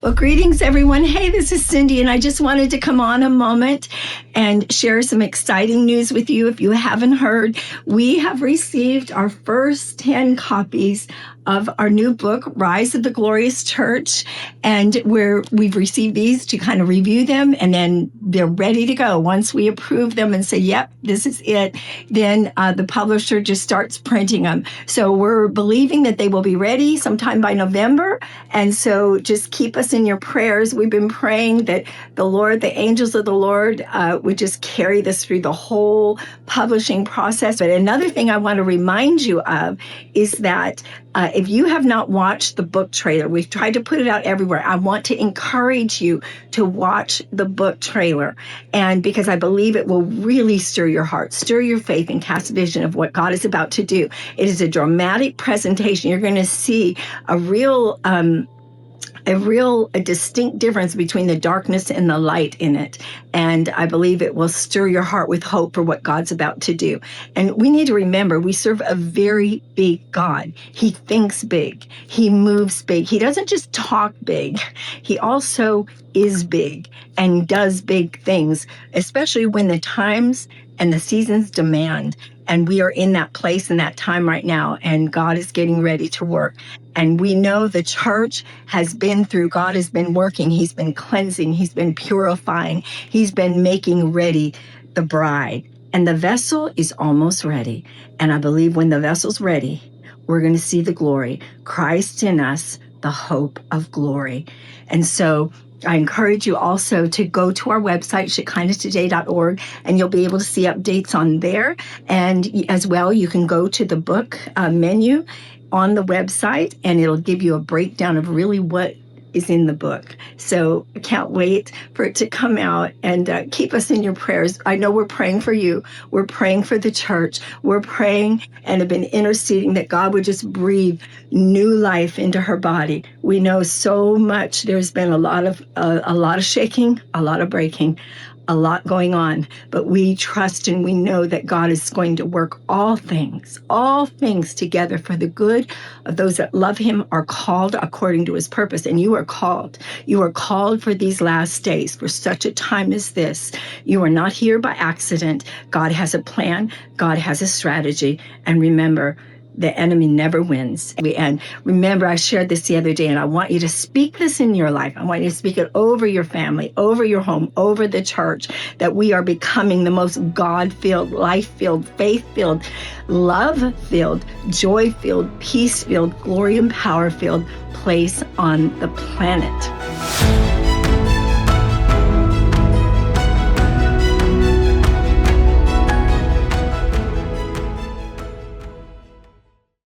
Well, greetings, everyone. Hey, this is Cindy, and I just wanted to come on a moment and share some exciting news with you. If you haven't heard, we have received our first 10 copies of our new book, Rise of the Glorious Church, and we've received these to kind of review them, and then they're ready to go. Once we approve them and say, yep, this is it, then the publisher just starts printing them. So we're believing that they will be ready sometime by November, and so just keep us in your prayers. We've been praying that the Lord, the angels of the Lord, would just carry this through the whole publishing process. But another thing I want to remind you of is that if you have not watched the book trailer, we've tried to put it out everywhere. I want to encourage you to watch the book trailer, and because I believe it will really stir your heart, stir your faith, and cast vision of what God is about to do. It is a dramatic presentation. You're going to see a distinct difference between the darkness and the light in it. And I believe it will stir your heart with hope for what God's about to do. And we need to remember, we serve a very big God. He thinks big. He moves big. He doesn't just talk big. He also is big and does big things, especially when the times and the seasons demand. And we are in that place and that time right now, and God is getting ready to work. And we know the church has been through, God has been working, He's been cleansing, He's been purifying, He's been making ready the bride. And the vessel is almost ready. And I believe when the vessel's ready, we're going to see the glory. Christ in us, the hope of glory. And so I encourage you also to go to our website, shekinahtoday.org, and you'll be able to see updates on there. And as well, you can go to the book menu on the website, and it'll give you a breakdown of really what is in the book. So I can't wait for it to come out, and keep us in your prayers. I know we're praying for you. We're praying for the church. We're praying and have been interceding that God would just breathe new life into her body. We know so much. There's been a lot of shaking, a lot of breaking, a lot going on, but we trust and we know that God is going to work all things together for the good of those that love Him, are called according to His purpose. And you are called. You are called for these last days, for such a time as this. You are not here by accident. God has a plan. God has a strategy. And remember, the enemy never wins. And remember, I shared this the other day, and I want you to speak this in your life. I want you to speak it over your family, over your home, over the church, that we are becoming the most God-filled, life-filled, faith-filled, love-filled, joy-filled, peace-filled, glory and power-filled place on the planet.